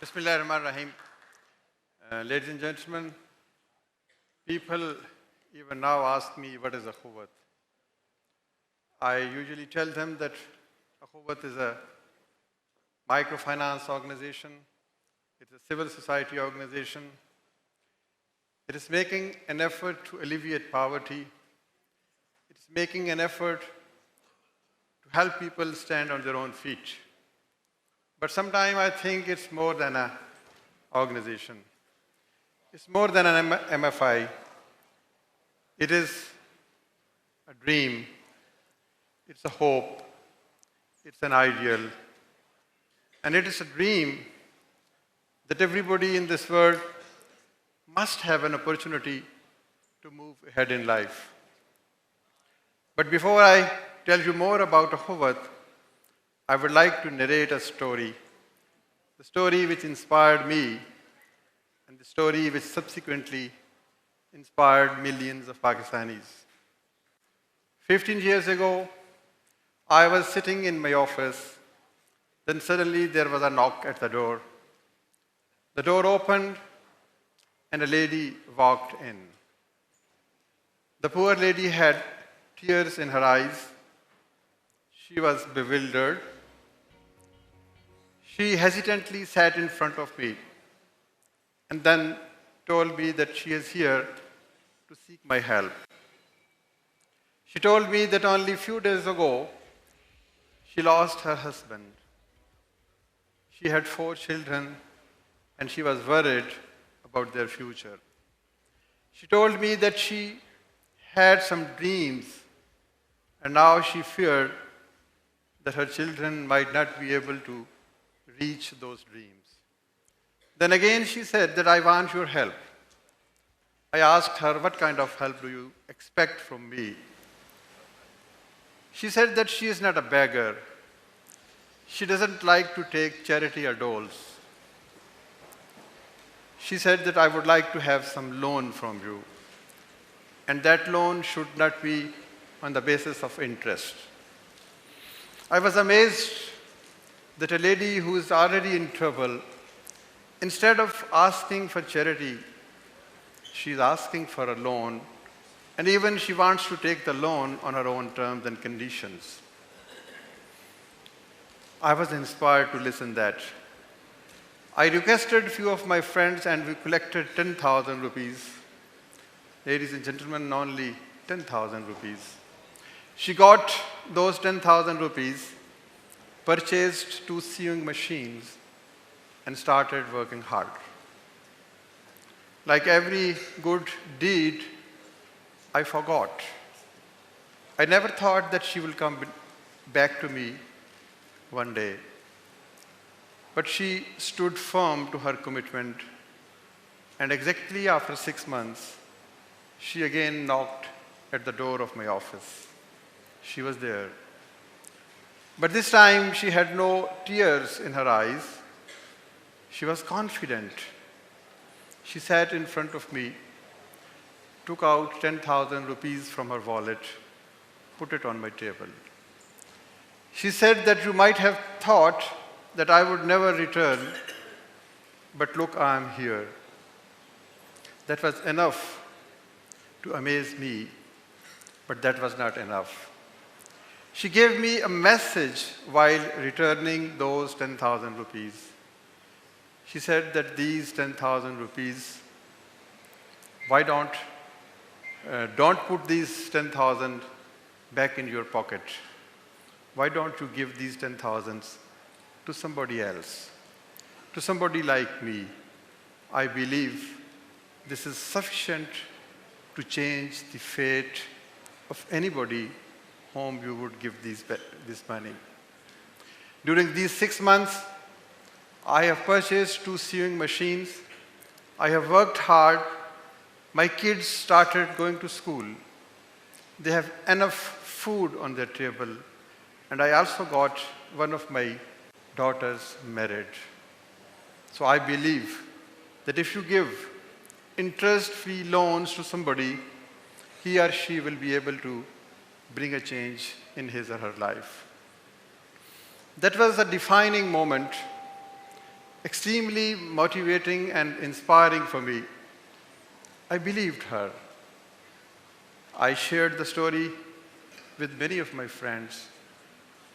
Bismillahirrahmanirrahim. Ladies and gentlemen, people even now ask me what is Akhuwat. I usually tell them that Akhuwat is a microfinance organization. It's a civil society organization. It is making an effort to alleviate poverty. It is making an effort to help people stand on their own feet. But sometimes I think it's more than an organization. It's more than an MFI. It is a dream. It's a hope. It's an ideal. And it is a dream that everybody in this world must have an opportunity to move ahead in life. But before I tell you more about Akhuwat, I would like to narrate a story, the story which inspired me and the story which subsequently inspired millions of Pakistanis. 15 years ago, I was sitting in my office. Then suddenly there was a knock at the door. The door opened and a lady walked in. The poor lady had tears in her eyes. She was bewildered. She hesitantly sat in front of me and then told me that she is here to seek my help. She told me that only a few days ago, she lost her husband. She had 4 children and she was worried about their future. She told me that she had some dreams and now she feared that her children might not be able to reach those dreams. Then again she said that I want your help. I asked her, what kind of help do you expect from me? She said that she is not a beggar. She doesn't like to take charity or doles. She said that I would like to have some loan from you. And that loan should not be on the basis of interest. I was amazed that a lady who is already in trouble, instead of asking for charity, she is asking for a loan, and even she wants to take the loan on her own terms and conditions. I was inspired to listen that. I requested a few of my friends and we collected 10,000 rupees. Ladies and gentlemen, only 10,000 rupees. She got those 10,000 rupees, purchased 2 sewing machines, and started working hard. Like every good deed, I forgot. I never thought that she will come back to me one day. But she stood firm to her commitment, and exactly after 6 months, she again knocked at the door of my office. She was there. But this time she had no tears in her eyes. She was confident. She sat in front of me, took out 10,000 rupees from her wallet, put it on my table. She said that you might have thought that I would never return, but look, I am here. That was enough to amaze me, but that was not enough. She gave me a message while returning those 10,000 rupees. She said that these 10,000 rupees, why don't put these 10,000 back in your pocket. Why don't you give these 10,000 to somebody else, to somebody like me? I believe this is sufficient to change the fate of anybody whom you would give this money. During these 6 months, I have purchased 2 sewing machines. I have worked hard. My kids started going to school. They have enough food on their table. And I also got one of my daughters married. So I believe that if you give interest-free loans to somebody, he or she will be able to bring a change in his or her life. That was a defining moment extremely motivating and inspiring for me. I believed her. I shared the story with many of my friends.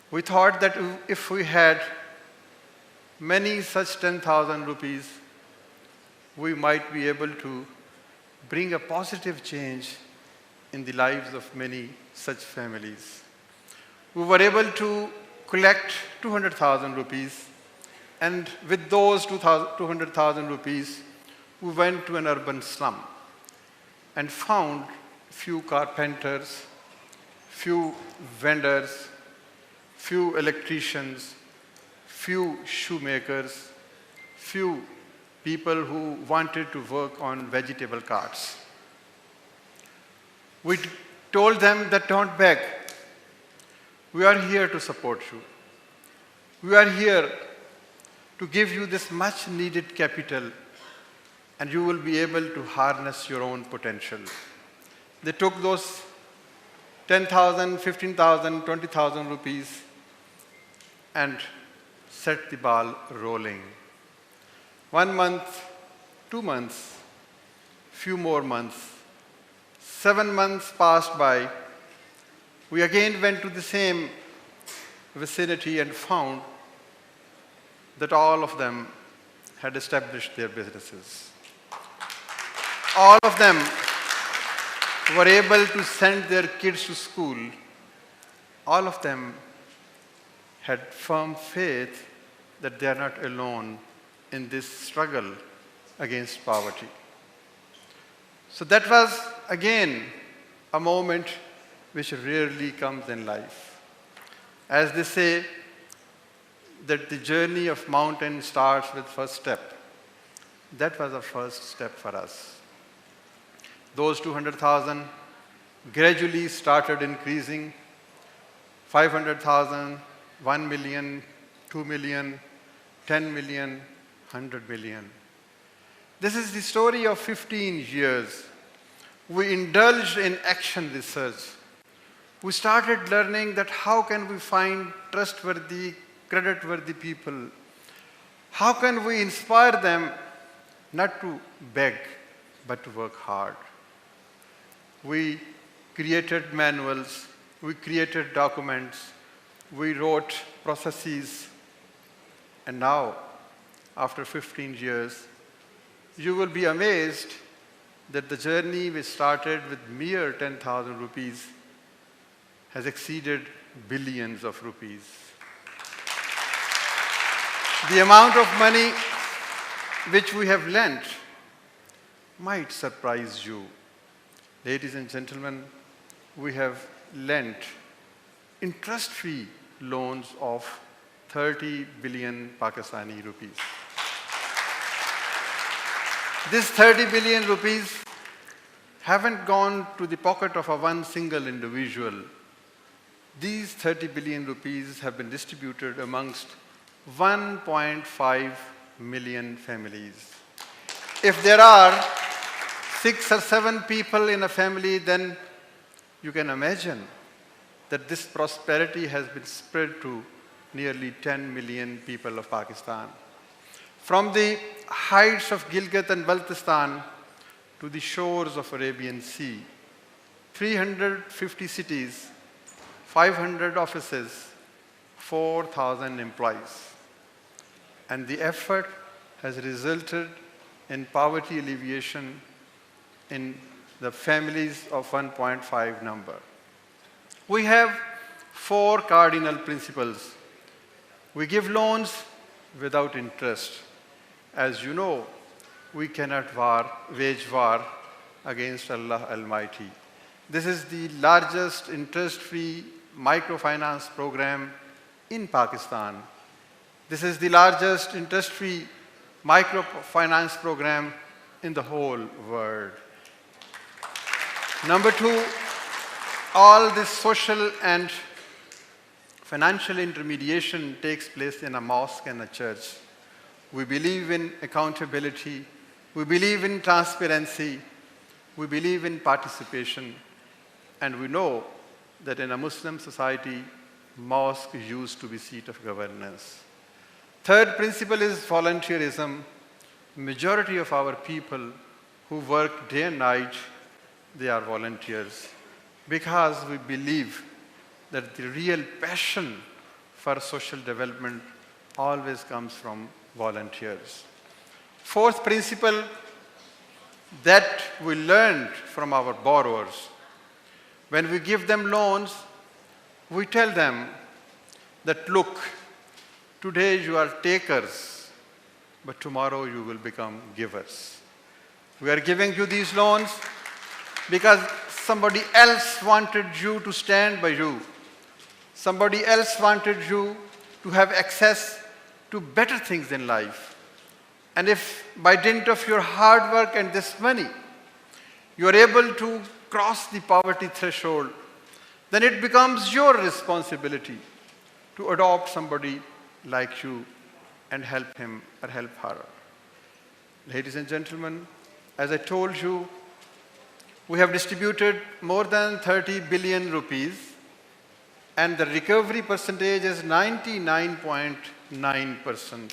We thought that if we had many such 10,000 rupees, we might be able to bring a positive change in the lives of many such families. We were able to collect 200,000 rupees, and with those 200,000 rupees, we went to an urban slum and found few carpenters, few vendors, few electricians, few shoemakers, few people who wanted to work on vegetable carts. We told them that don't beg. We are here to support you. We are here to give you this much needed capital, and you will be able to harness your own potential. They took those 10,000, 15,000, 20,000 rupees and set the ball rolling. 1 month, 2 months, few more months, 7 months passed by. We again went to the same vicinity and found that all of them had established their businesses. All of them were able to send their kids to school. All of them had firm faith that they are not alone in this struggle against poverty. So that was, again, a moment which rarely comes in life. As they say, that the journey of mountain starts with first step. That was the first step for us. Those 200,000 gradually started increasing. 500,000, 1 million, 2 million, 10 million, 100 million. This is the story of 15 years. We indulged in action research. We started learning that how can we find trustworthy, creditworthy people? How can we inspire them not to beg, but to work hard? We created manuals, we created documents, we wrote processes, and now, after 15 years, you will be amazed that the journey which started with mere 10,000 rupees has exceeded billions of rupees. The amount of money which we have lent might surprise you. Ladies and gentlemen, we have lent interest-free loans of 30 billion Pakistani rupees. This 30 billion rupees haven't gone to the pocket of one single individual. These 30 billion rupees have been distributed amongst 1.5 million families. If there are 6 or 7 people in a family, then you can imagine that this prosperity has been spread to nearly 10 million people of Pakistan. From the heights of Gilgit and Baltistan to the shores of Arabian Sea, 350 cities, 500 offices, 4,000 employees. And the effort has resulted in poverty alleviation in the families of 1.5 number. We have 4 cardinal principles. We give loans without interest. As you know, we cannot wage war against Allah Almighty. This is the largest interest-free microfinance program in Pakistan. This is the largest interest-free microfinance program in the whole world. Number 2, all this social and financial intermediation takes place in a mosque and a church. We believe in accountability. We believe in transparency. We believe in participation. And we know that in a Muslim society, mosque used to be seat of governance. Third principle is volunteerism. Majority of our people who work day and night, they are volunteers, because we believe that the real passion for social development always comes from volunteers. Fourth principle that we learned from our borrowers. When we give them loans, we tell them that, look, today you are takers, but tomorrow you will become givers. We are giving you these loans because somebody else wanted you to stand by you. Somebody else wanted you to have access to better things in life. And if by dint of your hard work and this money, you are able to cross the poverty threshold, then it becomes your responsibility to adopt somebody like you and help him or help her. Ladies and gentlemen, as I told you, we have distributed more than 30 billion rupees, and the recovery percentage is 99.9%.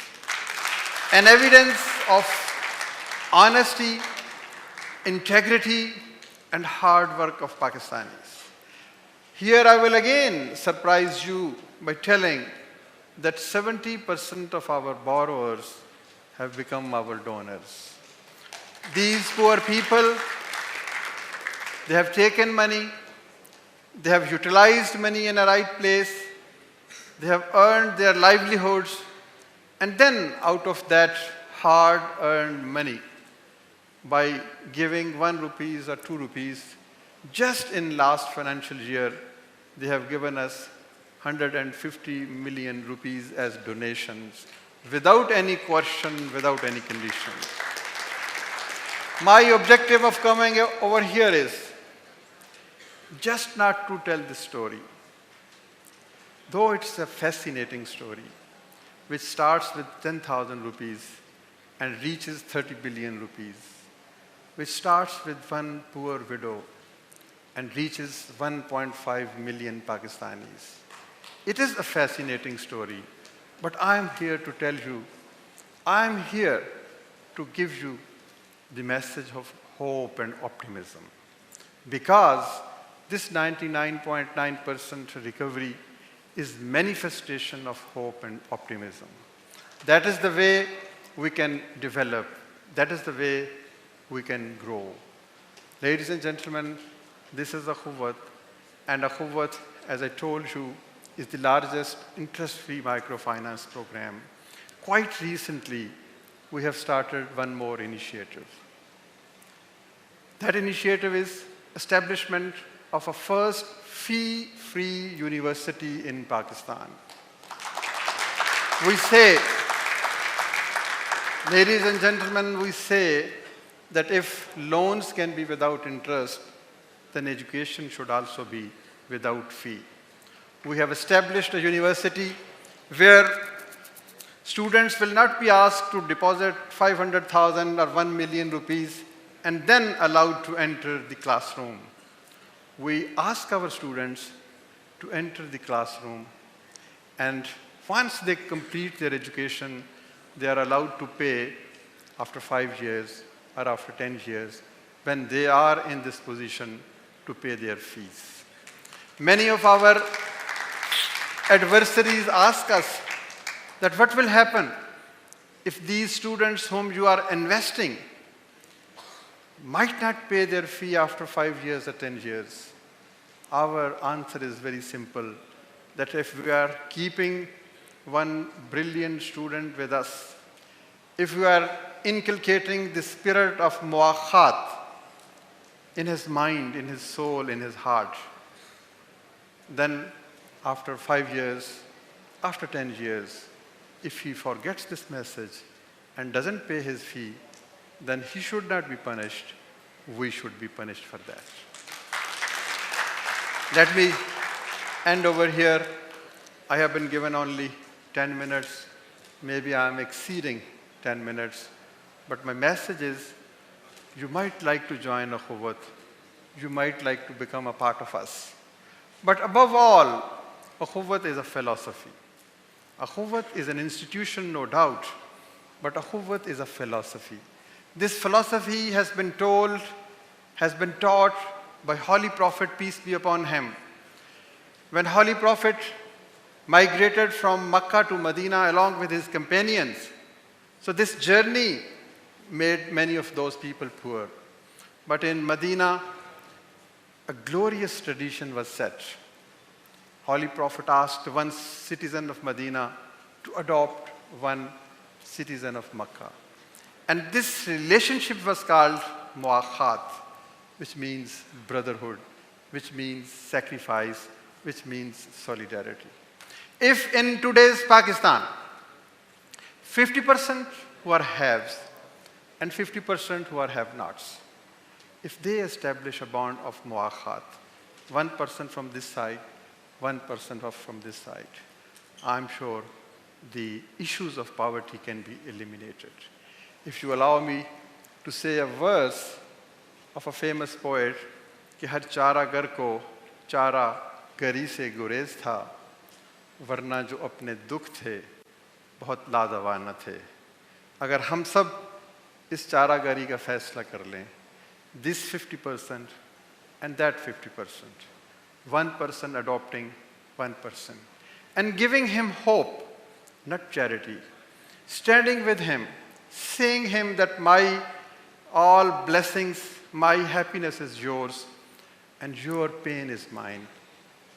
An evidence of honesty, integrity, and hard work of Pakistanis. Here I will again surprise you by telling that 70% of our borrowers have become our donors. These poor people, they have taken money, they have utilized money in a right place, they have earned their livelihoods, and then out of that hard-earned money, by giving 1 rupees or 2 rupees, just in last financial year, they have given us 150 million rupees as donations, without any question, without any conditions. My objective of coming over here is just not to tell this story, though it's a fascinating story, which starts with 10,000 rupees and reaches 30 billion rupees, which starts with one poor widow and reaches 1.5 million Pakistanis. It is a fascinating story, but I am here to tell you, I am here to give you the message of hope and optimism, because this 99.9% recovery is manifestation of hope and optimism. That is the way we can develop. That is the way we can grow. Ladies and gentlemen, this is Akhuwat, and Akhuwat, as I told you, is the largest interest-free microfinance program. Quite recently, we have started one more initiative. That initiative is establishment of a first fee-free university in Pakistan. We say, ladies and gentlemen, we say that if loans can be without interest, then education should also be without fee. We have established a university where students will not be asked to deposit 500,000 or 1 million rupees and then allowed to enter the classroom. We ask our students to enter the classroom, and once they complete their education, they are allowed to pay after 5 years or after 10 years when they are in this position to pay their fees. Many of our adversaries ask us that what will happen if these students whom you are investing might not pay their fee after 5 years or 10 years. Our answer is very simple, that if we are keeping one brilliant student with us, if we are inculcating the spirit of muakhat in his mind, in his soul, in his heart, then after 5 years, after 10 years, if he forgets this message and doesn't pay his fee, then he should not be punished. We should be punished for that. Let me end over here. I have been given only 10 minutes. Maybe I am exceeding 10 minutes. But my message is, you might like to join Akhuwat. You might like to become a part of us. But above all, Akhuwat is a philosophy. Akhuwat is an institution, no doubt, but Akhuwat is a philosophy. This philosophy has been taught by Holy Prophet, peace be upon him. When Holy Prophet migrated from Makkah to Medina along with his companions, so this journey made many of those people poor. But in Medina, a glorious tradition was set. Holy Prophet asked one citizen of Medina to adopt one citizen of Makkah. And this relationship was called muakhat, which means brotherhood, which means sacrifice, which means solidarity. If in today's Pakistan, 50% who are haves and 50% who are have-nots, if they establish a bond of muakhat, 1% from this side, 1% from this side, I'm sure the issues of poverty can be eliminated. If you allow me to say a verse of a famous poet, कि हर चारा गर को चारा गरी से गुरेज था, वरना जो अपने दुख थे बहुत लाजवाब न थे. अगर हम सब इस चारागारी का फैसला कर लें, this 50% and that 50%, 1% adopting 1%, and giving him hope, not charity, standing with him, saying him that my all blessings, my happiness is yours, and your pain is mine,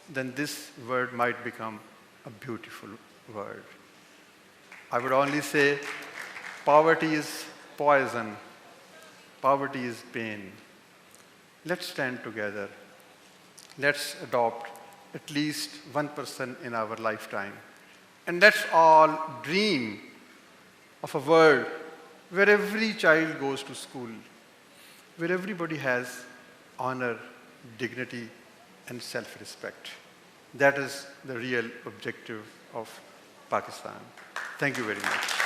then this word might become a beautiful word. I would only say poverty is poison, poverty is pain. Let's stand together. Let's adopt at least 1% in our lifetime. And let's all dream of a world where every child goes to school, where everybody has honor, dignity, and self-respect. That is the real objective of Pakistan. Thank you very much.